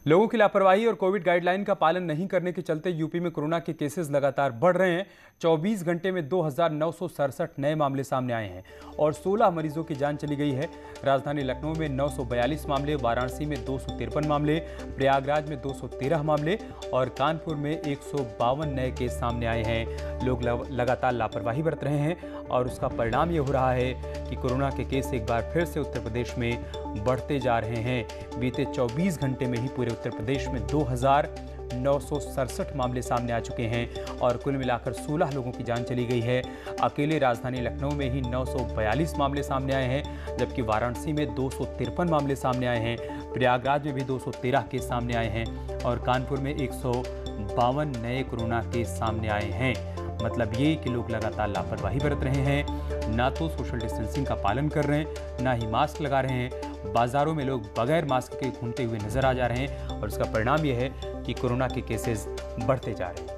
लोगों की लापरवाही और कोविड गाइडलाइन का पालन नहीं करने के चलते यूपी में कोरोना के केसेस लगातार बढ़ रहे हैं। 24 घंटे में 2,967 नए मामले सामने आए हैं और 16 मरीजों की जान चली गई है। राजधानी लखनऊ में 942 मामले, वाराणसी में 253 मामले, प्रयागराज में 213 मामले और कानपुर में 152 नए केस सामने आए हैं। लोग लगातार लापरवाही बरत रहे हैं और उसका परिणाम ये हो रहा है कि कोरोना के केस एक बार फिर से उत्तर प्रदेश में बढ़ते जा रहे हैं। बीते 24 घंटे में ही पूरे उत्तर प्रदेश में 2,967 मामले सामने आ चुके हैं और कुल मिलाकर 16 लोगों की जान चली गई है। अकेले राजधानी लखनऊ में ही 942 मामले सामने आए हैं, जबकि वाराणसी में 253 मामले सामने आए हैं, प्रयागराज में भी 213 केस सामने आए हैं और कानपुर में 152 नए कोरोना केस सामने आए हैं। मतलब ये कि लोग लगातार लापरवाही बरत रहे हैं, ना तो सोशल डिस्टेंसिंग का पालन कर रहे हैं, ना ही मास्क लगा रहे हैं। बाजारों में लोग बगैर मास्क के घूमते हुए नजर आ जा रहे हैं और इसका परिणाम यह है कि कोरोना के केसेस बढ़ते जा रहे हैं।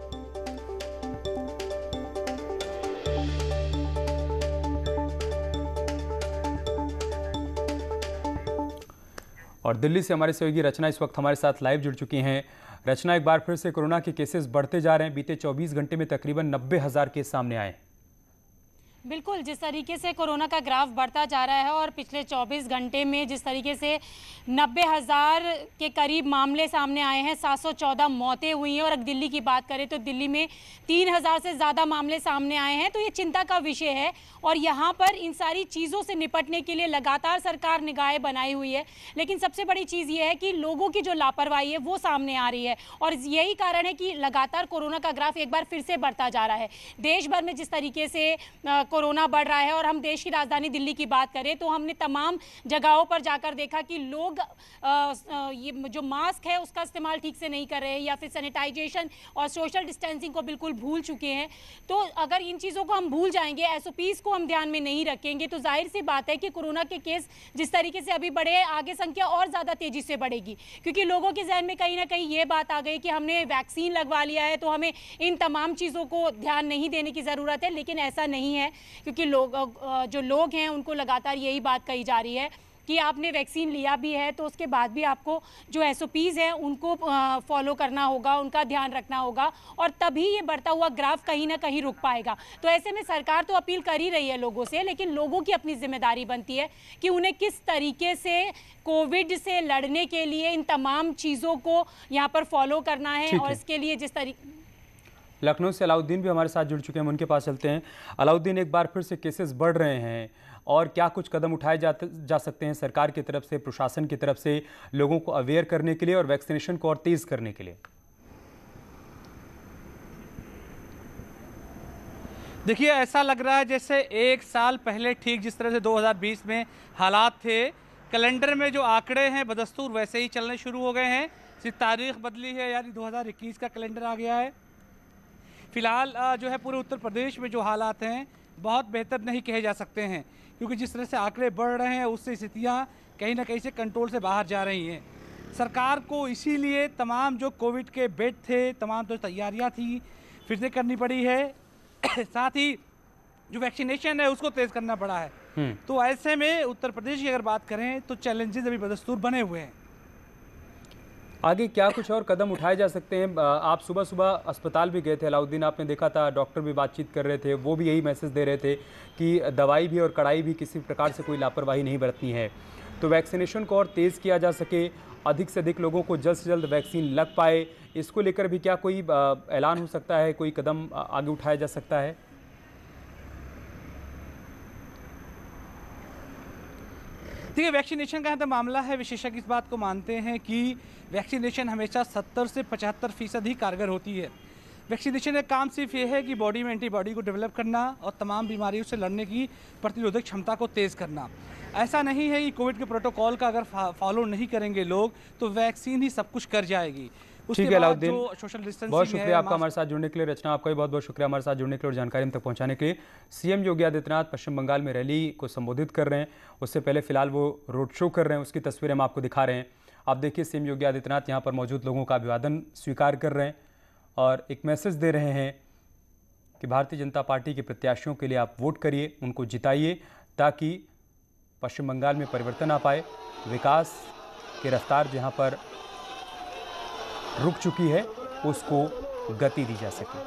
और दिल्ली से हमारे सहयोगी रचना इस वक्त हमारे साथ लाइव जुड़ चुकी हैं। रचना, एक बार फिर से कोरोना के केसेस बढ़ते जा रहे हैं। बीते 24 घंटे में तकरीबन 90,000 केस सामने आए। बिल्कुल, जिस तरीके से कोरोना का ग्राफ बढ़ता जा रहा है और पिछले 24 घंटे में जिस तरीके से 90,000 के करीब मामले सामने आए हैं, 714 मौतें हुई हैं और अगर दिल्ली की बात करें तो दिल्ली में 3,000 से ज़्यादा मामले सामने आए हैं। तो ये चिंता का विषय है और यहाँ पर इन सारी चीज़ों से निपटने के लिए लगातार सरकार निगाहें बनाई हुई है, लेकिन सबसे बड़ी चीज़ ये है कि लोगों की जो लापरवाही है वो सामने आ रही है और यही कारण है कि लगातार कोरोना का ग्राफ एक बार फिर से बढ़ता जा रहा है। देश भर में जिस तरीके से कोरोना बढ़ रहा है और हम देश की राजधानी दिल्ली की बात करें तो हमने तमाम जगहों पर जाकर देखा कि लोग ये जो मास्क है उसका इस्तेमाल ठीक से नहीं कर रहे हैं या फिर सैनिटाइजेशन और सोशल डिस्टेंसिंग को बिल्कुल भूल चुके हैं। तो अगर इन चीज़ों को हम भूल जाएंगे, एसओपीज़ को हम ध्यान में नहीं रखेंगे, तो जाहिर सी बात है कि कोरोना के केस जिस तरीके से अभी बढ़े, आगे संख्या और ज़्यादा तेज़ी से बढ़ेगी, क्योंकि लोगों के जहन में कहीं ना कहीं ये बात आ गई कि हमने वैक्सीन लगवा लिया है तो हमें इन तमाम चीज़ों को ध्यान नहीं देने की ज़रूरत है। लेकिन ऐसा नहीं है, क्योंकि जो लोग हैं उनको लगातार यही बात कही जा रही है कि आपने वैक्सीन लिया भी है तो उसके बाद भी आपको जो एसओपीज़ हैं उनको फॉलो करना होगा, उनका ध्यान रखना होगा और तभी ये बढ़ता हुआ ग्राफ कहीं ना कहीं रुक पाएगा। तो ऐसे में सरकार तो अपील कर ही रही है लोगों से, लेकिन लोगों की अपनी जिम्मेदारी बनती है कि उन्हें किस तरीके से कोविड से लड़ने के लिए इन तमाम चीज़ों को यहाँ पर फॉलो करना है। और इसके लिए जिस तरीके लखनऊ से अलाउद्दीन भी हमारे साथ जुड़ चुके हैं, उनके पास चलते हैं। अलाउद्दीन, एक बार फिर से केसेस बढ़ रहे हैं और क्या कुछ कदम उठाए जा सकते हैं सरकार की तरफ से, प्रशासन की तरफ से, लोगों को अवेयर करने के लिए और वैक्सीनेशन को और तेज करने के लिए? देखिए, ऐसा लग रहा है जैसे एक साल पहले ठीक जिस तरह से 2020 में हालात थे, कैलेंडर में जो आंकड़े हैं बदस्तूर वैसे ही चलने शुरू हो गए हैं। सिर्फ तारीख बदली है, यानी 2021 का कैलेंडर आ गया है। फिलहाल जो है पूरे उत्तर प्रदेश में जो हालात हैं बहुत बेहतर नहीं कहे जा सकते हैं, क्योंकि जिस तरह से आंकड़े बढ़ रहे हैं उससे स्थितियाँ कहीं ना कहीं से कंट्रोल से बाहर जा रही हैं। सरकार को इसीलिए तमाम जो कोविड के बेड थे, तमाम जो तैयारियाँ थी फिर से करनी पड़ी है। साथ ही जो वैक्सीनेशन है उसको तेज़ करना पड़ा है। तो ऐसे में उत्तर प्रदेश की अगर बात करें तो चैलेंजेस अभी बदस्तूर बने हुए हैं। आगे क्या कुछ और कदम उठाए जा सकते हैं? आप सुबह सुबह अस्पताल भी गए थे अलाउद्दीन, आपने देखा था डॉक्टर भी बातचीत कर रहे थे, वो भी यही मैसेज दे रहे थे कि दवाई भी और कड़ाई भी किसी प्रकार से कोई लापरवाही नहीं बरतनी है। तो वैक्सीनेशन को और तेज़ किया जा सके, अधिक से अधिक लोगों को जल्द से जल्द वैक्सीन लग पाए, इसको लेकर भी क्या कोई ऐलान हो सकता है, कोई कदम आगे उठाया जा सकता है? देखिए, वैक्सीनेशन का तो मामला है, विशेषज्ञ इस बात को मानते हैं कि वैक्सीनेशन हमेशा 70 से 75% ही कारगर होती है। वैक्सीनेशन का काम सिर्फ ये है कि बॉडी में एंटीबॉडी को डेवलप करना और तमाम बीमारियों से लड़ने की प्रतिरोधक क्षमता को तेज़ करना। ऐसा नहीं है कि कोविड के प्रोटोकॉल का अगर फॉलो नहीं करेंगे लोग तो वैक्सीन ही सब कुछ कर जाएगी। ठीक है अलाउद्दीन, सोशल डिस्टेंसिंग बहुत शुक्रिया आपका हमारे साथ जुड़ने के लिए। रचना, आपका भी बहुत बहुत शुक्रिया हमारे साथ जुड़ने के लिए और जानकारी हम तक पहुंचाने के लिए। सीएम योगी आदित्यनाथ पश्चिम बंगाल में रैली को संबोधित कर रहे हैं, उससे पहले फिलहाल वो रोड शो कर रहे हैं, उसकी तस्वीरें हम आपको दिखा रहे हैं। आप देखिए, सीएम योगी आदित्यनाथ यहाँ पर मौजूद लोगों का अभिवादन स्वीकार कर रहे हैं और एक मैसेज दे रहे हैं कि भारतीय जनता पार्टी के प्रत्याशियों के लिए आप वोट करिए, उनको जिताइए, ताकि पश्चिम बंगाल में परिवर्तन आ पाए, विकास की रफ्तार जहाँ पर रुक चुकी है उसको गति दी जा सके।